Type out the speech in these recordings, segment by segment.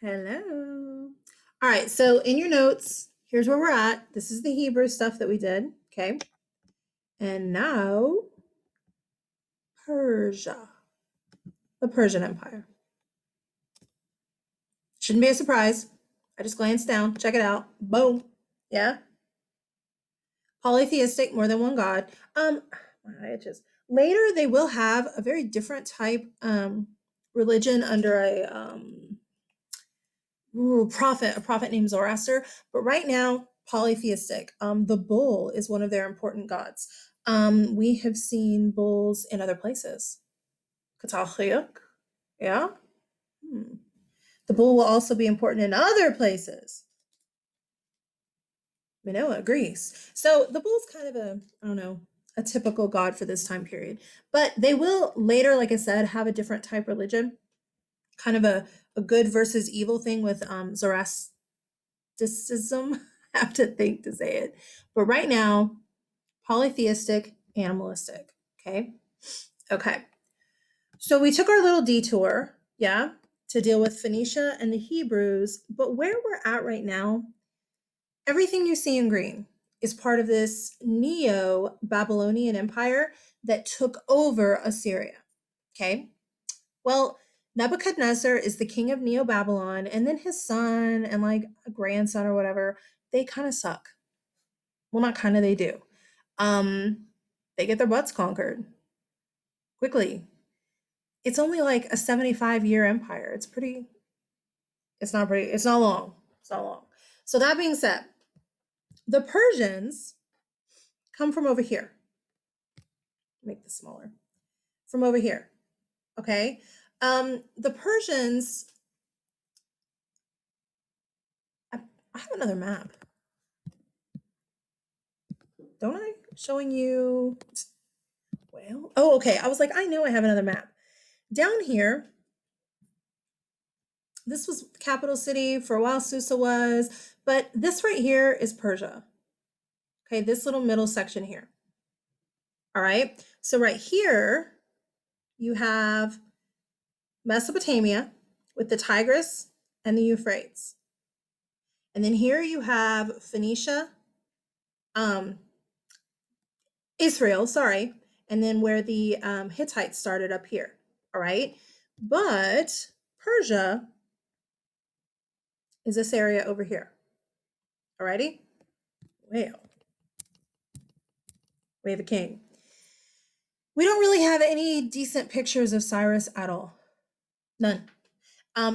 Hello. All right, so in your notes, here's where we're at. This is the Hebrew stuff that we did, okay? And now, Persia, the Persian Empire. Shouldn't be a surprise. I just glanced down, check it out. Boom. Yeah. Polytheistic, more than one god. My itches. Later, they will have a very different type religion under a prophet named Zoroaster. But right now, polytheistic. The bull is one of their important gods. We have seen bulls in other places. Katachiyuk, yeah. Hmm. The bull will also be important in other places. Minoa, Greece. So the bull's kind of I don't know, a typical god for this time period. But they will later, like I said, have a different type religion, kind of a good versus evil thing with Zoroastrianism. I have to think to say it. But right now, polytheistic, animalistic. Okay. Okay. So we took our little detour, yeah, to deal with Phoenicia and the Hebrews. But where we're at right now, everything you see in green is part of this Neo Babylonian empire that took over Assyria. Okay. Well, Nebuchadnezzar is the king of Neo Babylon, and then his son and like a grandson or whatever, they kind of suck. Well, not kind of, they do. Um, they get their butts conquered quickly. It's only like a 75-year empire. It's not long. It's not long. So that being said, the Persians come from over here. Make this smaller. From over here. Okay. The Persians, I have another map. Don't I? Showing you. Well, oh, okay. I was like, I know I have another map. Down here, this was the capital city for a while, Susa was, but this right here is Persia. Okay, this little middle section here. All right. So right here, you have Mesopotamia with the Tigris and the Euphrates. And then here you have Phoenicia, um, Israel, sorry, and then where the Hittites started up here. All right. But Persia is this area over here. All righty. Well, we have a king. We don't really have any decent pictures of Cyrus at all. None.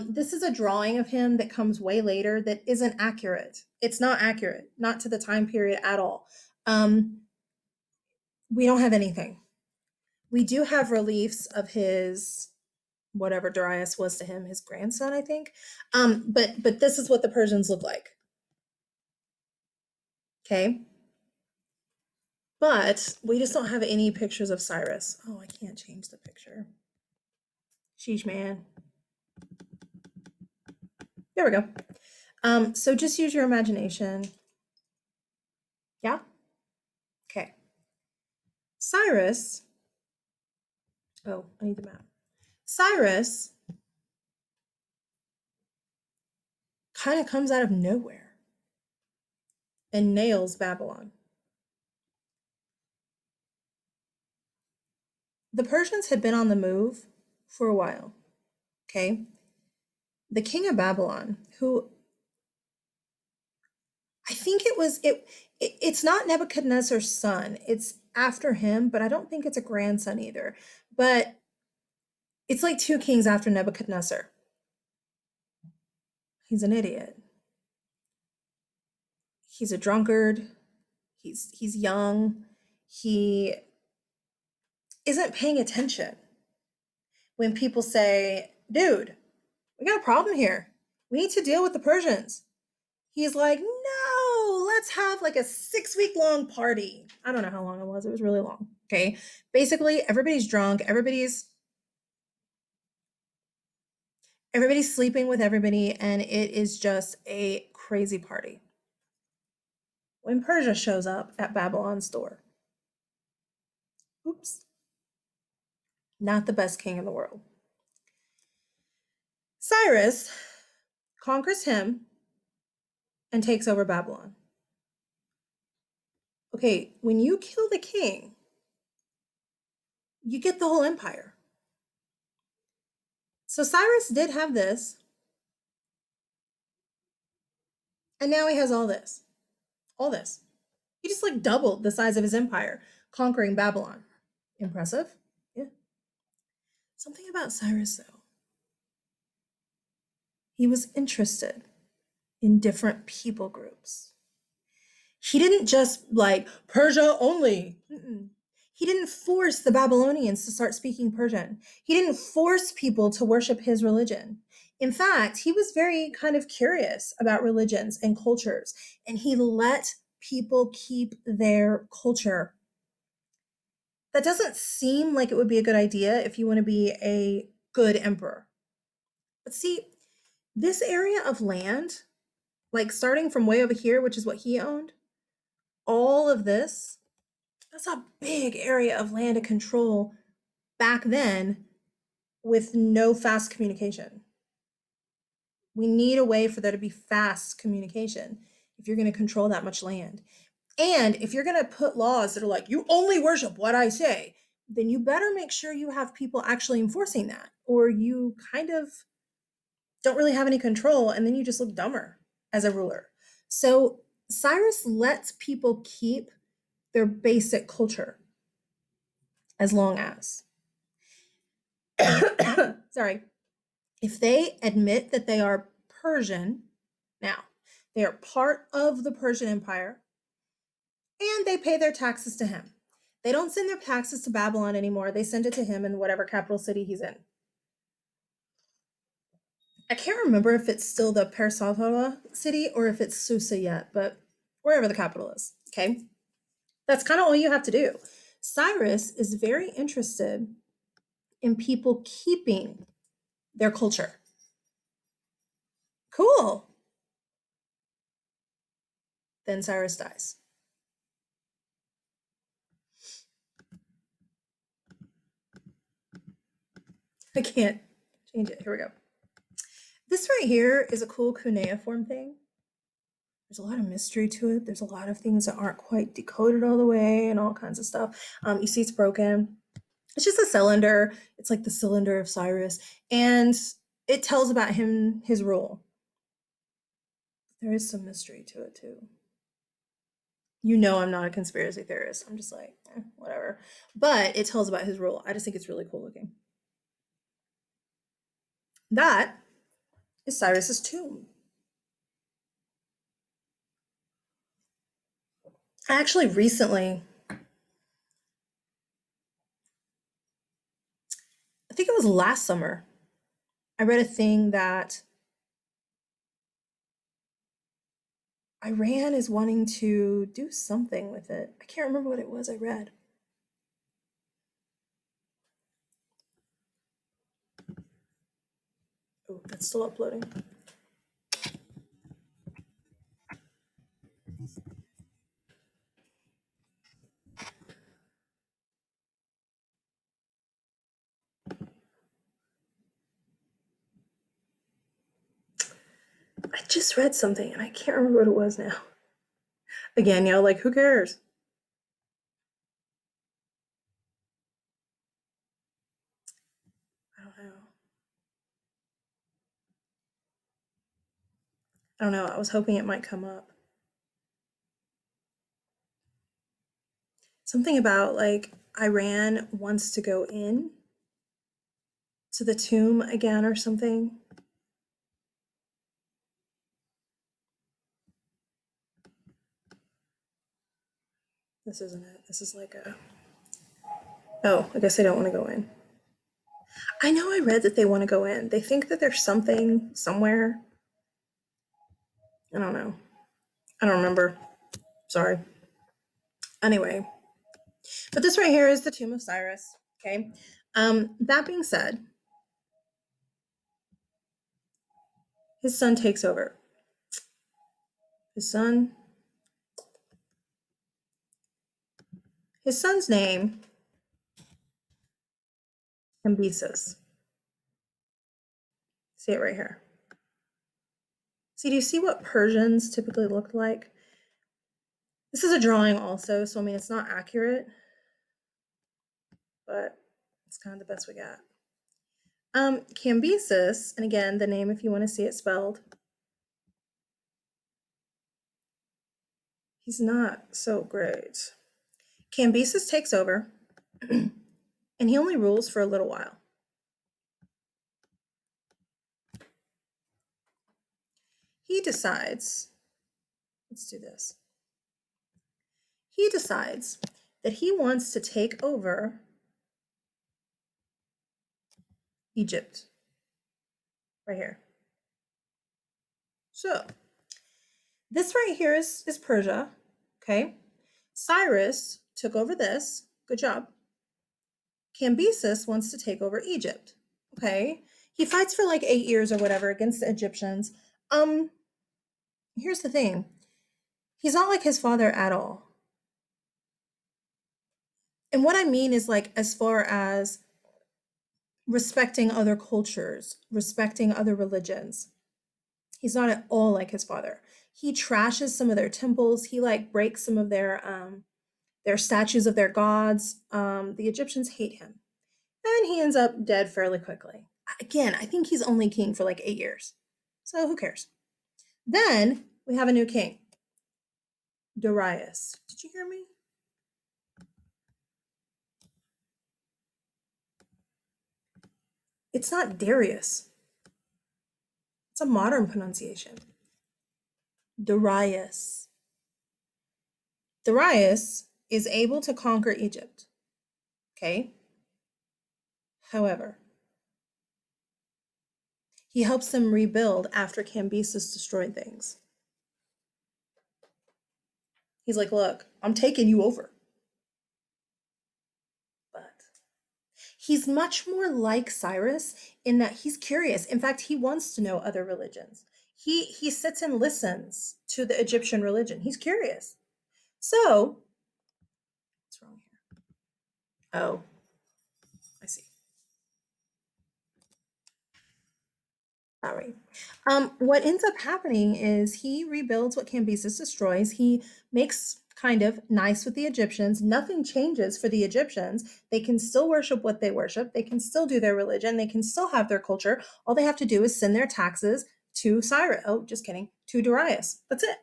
This is a drawing of him that comes way later that isn't accurate. It's not accurate, not to the time period at all. We don't have anything. We do have reliefs of his whatever Darius was to him, his grandson, I think. But this is what the Persians look like. Okay. But we just don't have any pictures of Cyrus. Oh, I can't change the picture. Sheesh, man. There we go. So just use your imagination. Yeah? Okay. Cyrus. Oh, I need the map. Cyrus kind of comes out of nowhere and nails Babylon. The Persians had been on the move for a while. Okay. The king of Babylon, who I think it's not Nebuchadnezzar's son. It's after him, but I don't think it's a grandson either. But it's like two kings after Nebuchadnezzar. He's an idiot. He's a drunkard. He's young. He isn't paying attention when people say, "Dude, we got a problem here. We need to deal with the Persians." He's like, "No, let's have like a 6 week long party." I don't know how long it was. It was really long. Okay. Basically, everybody's drunk. Everybody's sleeping with everybody, and it is just a crazy party. When Persia shows up at Babylon's door. Oops. Not the best king in the world. Cyrus conquers him, and takes over Babylon. Okay, when you kill the king, you get the whole empire. So Cyrus did have this, and now he has all this. All this. He just like doubled the size of his empire, conquering Babylon. Impressive. Yeah. Something about Cyrus, though. He was interested in different people groups. He didn't just like Persia only. Mm-mm. He didn't force the Babylonians to start speaking Persian. He didn't force people to worship his religion. In fact, he was very kind of curious about religions and cultures, and he let people keep their culture. That doesn't seem like it would be a good idea if you want to be a good emperor. But see, this area of land, like starting from way over here, which is what he owned, all of this, that's a big area of land to control back then with no fast communication. We need a way for there to be fast communication if you're going to control that much land. And if you're going to put laws that are like, you only worship what I say, then you better make sure you have people actually enforcing that, or you kind of don't really have any control, and then you just look dumber as a ruler. So Cyrus lets people keep their basic culture as long as, sorry, if they admit that they are Persian, now they are part of the Persian Empire, and they pay their taxes to him. They don't send their taxes to Babylon anymore. They send it to him in whatever capital city he's in. I can't remember if it's still the Persia city or if it's Susa yet, but wherever the capital is. Okay. That's kind of all you have to do. Cyrus is very interested in people keeping their culture. Cool. Then Cyrus dies. I can't change it. Here we go. This right here is a cool cuneiform thing. There's a lot of mystery to it. There's a lot of things that aren't quite decoded all the way and all kinds of stuff. You see it's broken. It's just a cylinder. It's like the cylinder of Cyrus. And it tells about him, his rule. There is some mystery to it too. You know I'm not a conspiracy theorist. I'm just like, whatever. But it tells about his rule. I just think it's really cool looking. That is Cyrus's tomb. I actually recently, I think it was last summer, I read a thing that Iran is wanting to do something with it. I can't remember what it was I read. Oh, that's still uploading. I just read something and I can't remember what it was now. Again, like who cares? I don't know. I don't know. I was hoping it might come up. Something about like Iran wants to go in to the tomb again or something. This isn't it. This is like a. Oh, I guess they don't want to go in. I know I read that they want to go in. They think that there's something somewhere. I don't know. I don't remember. Sorry. Anyway, but this right here is the tomb of Cyrus. Okay. That being said, his son takes over. His son's name, Cambyses. See it right here. See, do you see what Persians typically looked like? This is a drawing also, so I mean, it's not accurate, but it's kind of the best we got. Cambyses, and again, the name if you want to see it spelled, he's not so great. Cambyses takes over, and he only rules for a little while. He decides, let's do this. He decides that he wants to take over Egypt, right here. So, this right here is Persia, okay? Cyrus took over this. Good job. Cambyses wants to take over Egypt. Okay. He fights for like 8 years or whatever against the Egyptians. Um, Here's the thing. He's not like his father at all. And what I mean is like as far as respecting other cultures, respecting other religions. He's not at all like his father. He trashes some of their temples. He like breaks some of their statues of their gods. The Egyptians hate him. And he ends up dead fairly quickly. Again, I think he's only king for like 8 years. So who cares? Then we have a new king, Darius. Did you hear me? It's not Darius. It's a modern pronunciation. Darius. Darius is able to conquer Egypt. Okay? However, he helps them rebuild after Cambyses destroyed things. He's like, look, I'm taking you over. But he's much more like Cyrus in that he's curious. In fact, he wants to know other religions. He sits and listens to the Egyptian religion. He's curious. So, what's wrong here? Oh, I see. Sorry. What ends up happening is he rebuilds what Cambyses destroys. He makes kind of nice with the Egyptians. Nothing changes for the Egyptians. They can still worship what they worship. They can still do their religion. They can still have their culture. All they have to do is send their taxes to Cyrus. Oh, just kidding. To Darius. That's it.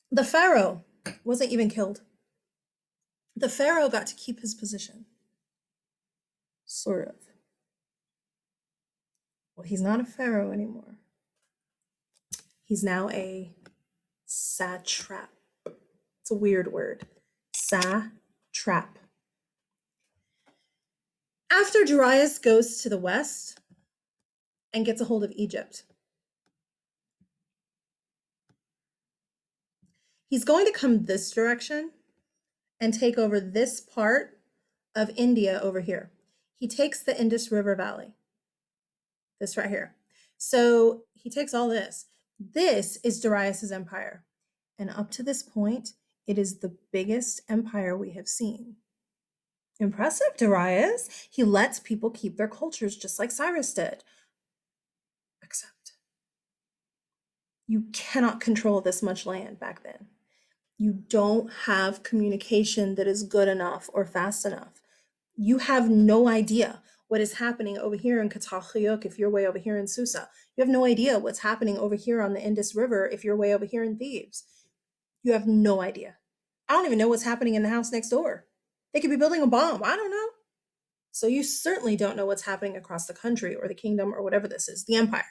The Pharaoh wasn't even killed. The Pharaoh got to keep his position. Sort of. Well, he's not a Pharaoh anymore. He's now a satrap. It's a weird word. Satrap. After Darius goes to the west and gets a hold of Egypt, he's going to come this direction and take over this part of India over here. He takes the Indus River Valley, this right here. So he takes all this. This is Darius's empire. And up to this point, it is the biggest empire we have seen. Impressive, Darius. He lets people keep their cultures just like Cyrus did. Except you cannot control this much land back then. You don't have communication that is good enough or fast enough. You have no idea what is happening over here in Katalhayuk if you're way over here in Susa. You have no idea what's happening over here on the Indus River if you're way over here in Thebes. You have no idea. I don't even know what's happening in the house next door. They could be building a bomb. I don't know. So you certainly don't know what's happening across the country or the kingdom or whatever this is, the empire.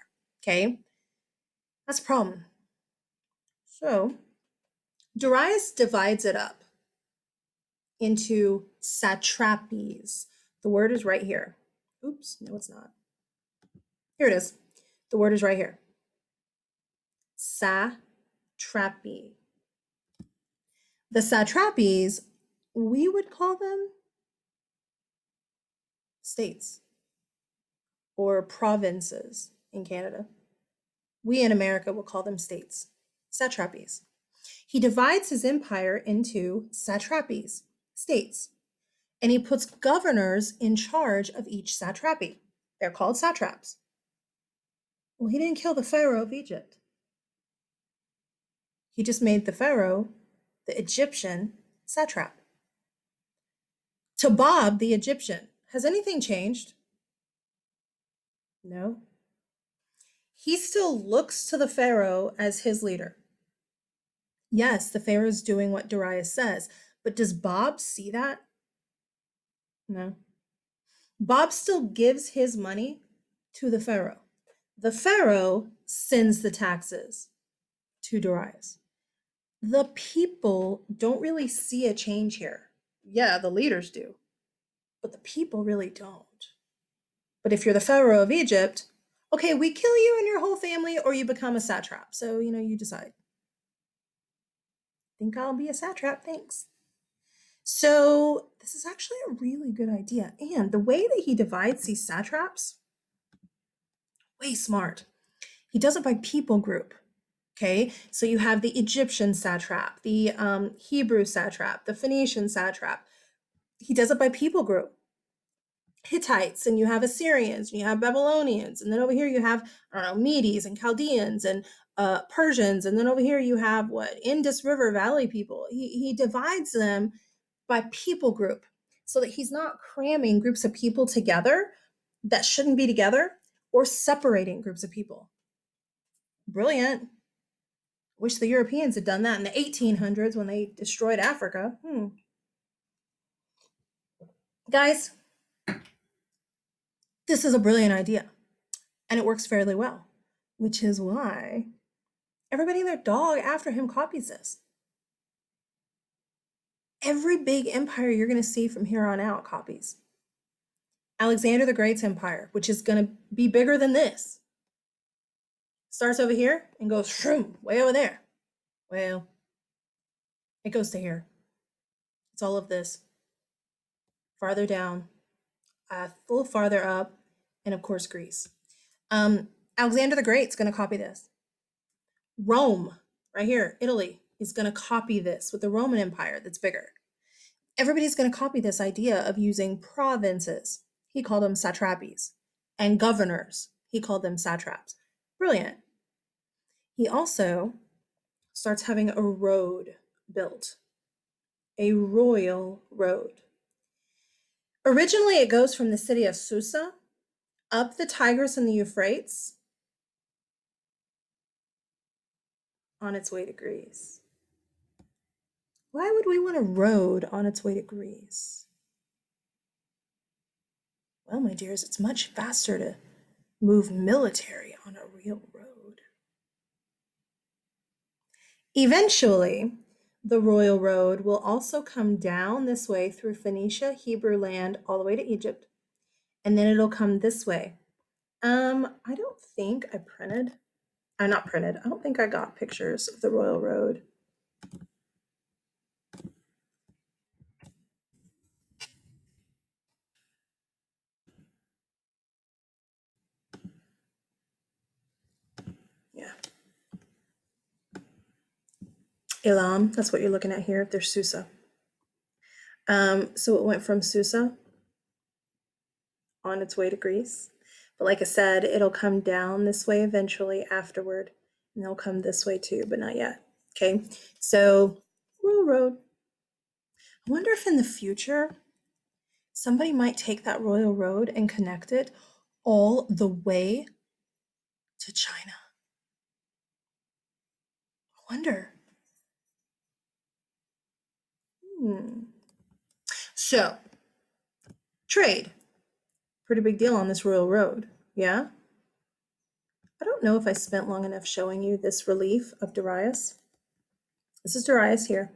Okay? That's a problem. So Darius divides it up into satrapies. The word is right here. Oops, no, it's not. Here it is. The word is right here. Satrapy. The satrapies, we would call them states or provinces in Canada. We in America will call them states, satrapies. He divides his empire into satrapies, states, and he puts governors in charge of each satrapy. They're called satraps. Well, he didn't kill the Pharaoh of Egypt. He just made the Pharaoh the Egyptian satrap. To Bob, the Egyptian, has anything changed? No. He still looks to the Pharaoh as his leader. Yes, the Pharaoh's doing what Darius says, but does Bob see that? No. Bob still gives his money to the Pharaoh. The Pharaoh sends the taxes to Darius. The people don't really see a change here. Yeah, the leaders do, but the people really don't. But if you're the Pharaoh of Egypt, okay, we kill you and your whole family, or you become a satrap. So, you decide. Think I'll be a satrap, thanks. So, this is actually a really good idea. And the way that he divides these satraps, way smart. He does it by people group. Okay, so you have the Egyptian satrap, the Hebrew satrap, the Phoenician satrap. He does it by people group. Hittites, and you have Assyrians, and you have Babylonians, and then over here you have, I don't know, Medes and Chaldeans and Persians, and then over here you have what, Indus River Valley people. He divides them by people group so that he's not cramming groups of people together that shouldn't be together or separating groups of people. Brilliant. Wish the Europeans had done that in the 1800s when they destroyed Africa. Guys, this is a brilliant idea, and it works fairly well, which is why everybody and their dog after him copies this. Every big empire you're going to see from here on out copies. Alexander the Great's empire, which is going to be bigger than this, starts over here and goes shroom, way over there. Well, it goes to here. It's all of this. Farther down, a little farther up, and of course, Greece. Alexander the Great's going to copy this. Rome, right here, Italy, is going to copy this with the Roman Empire that's bigger. Everybody's going to copy this idea of using provinces. He called them satrapies. And governors. He called them satraps. Brilliant. He also starts having a road built. A royal road. Originally, it goes from the city of Susa up the Tigris and the Euphrates on its way to Greece. Why would we want a road on its way to Greece? Well, my dears, it's much faster to move military on a real road. Eventually, the royal road will also come down this way through Phoenicia, Hebrew land, all the way to Egypt, and then it'll come this way. I don't think I printed. I don't think I got pictures of the royal road. Yeah. Elam, that's what you're looking at here. There's Susa. So it went from Susa on its way to Greece. But like I said, it'll come down this way eventually afterward. And they'll come this way too, but not yet. Okay, so royal road. I wonder if in the future somebody might take that royal road and connect it all the way to China. I wonder. So, trade. Pretty big deal on this royal road. Yeah? I don't know if I spent long enough showing you this relief of Darius. This is Darius here.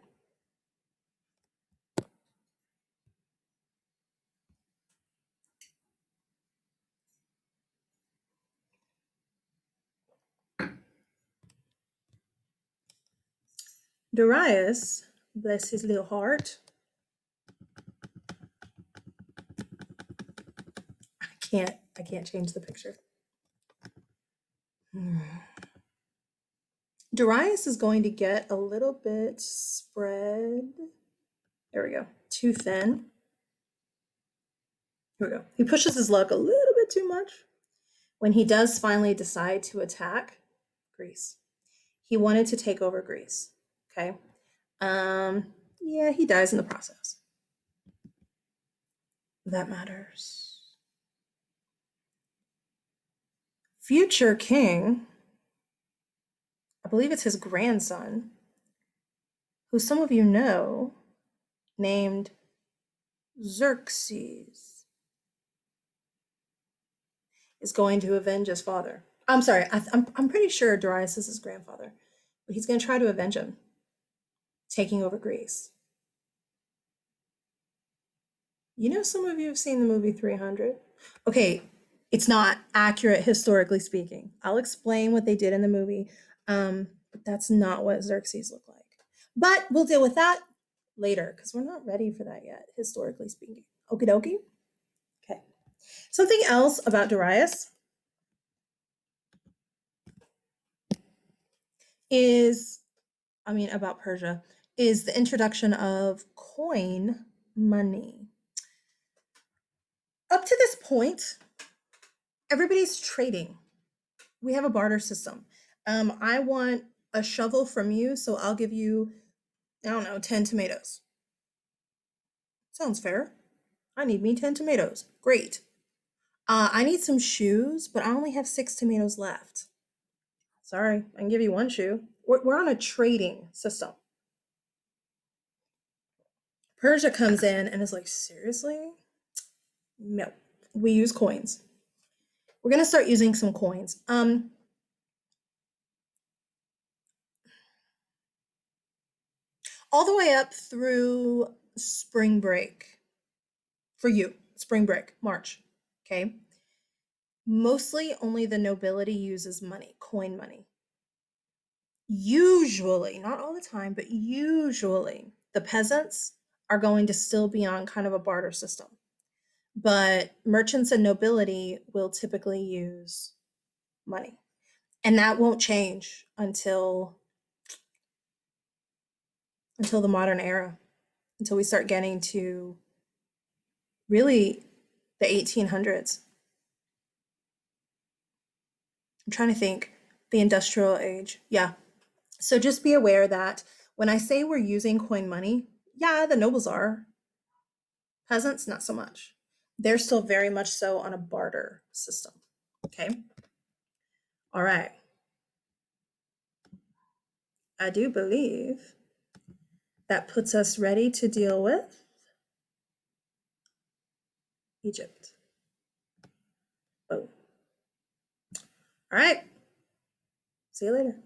Darius, bless his little heart. I can't change the picture. Darius is going to get a little bit spread. There we go. Too thin. Here we go. He pushes his luck a little bit too much. when he does finally decide to attack Greece, he wanted to take over Greece. Okay. Yeah, he dies in the process. That matters. Future king, I believe it's his grandson, who some of you know, named Xerxes, is going to avenge his father. I'm sorry, I'm pretty sure Darius is his grandfather, but he's going to try to avenge him, taking over Greece. You know, some of you have seen the movie 300. Okay, it's not accurate historically speaking. I'll explain what they did in the movie, but that's not what Xerxes looked like. But we'll deal with that later because we're not ready for that yet, historically speaking. Okie dokie. Okay. Something else about Darius is, about Persia, is the introduction of coin money. Up to this point, everybody's trading. We have a barter system. I want a shovel from you, so I'll give you, I don't know, 10 tomatoes. Sounds fair. I need me 10 tomatoes. Great. I need some shoes, but I only have 6 tomatoes left. Sorry, I can give you one shoe. We're on a trading system. Persia comes in and is like, seriously? No, we use coins. We're gonna start using some coins. All the way up through spring break for you, spring break, March. Okay. Mostly only the nobility uses money, coin money. Usually, not all the time, but usually the peasants are going to still be on kind of a barter system. But merchants and nobility will typically use money. And that won't change until the modern era, until we start getting to really the 1800s. I'm trying to think, the industrial age. Yeah. So just be aware that when I say we're using coin money, yeah, the nobles are. Peasants, not so much. They're still very much so on a barter system. Okay. All right. I do believe that puts us ready to deal with Egypt. Oh. All right. See you later.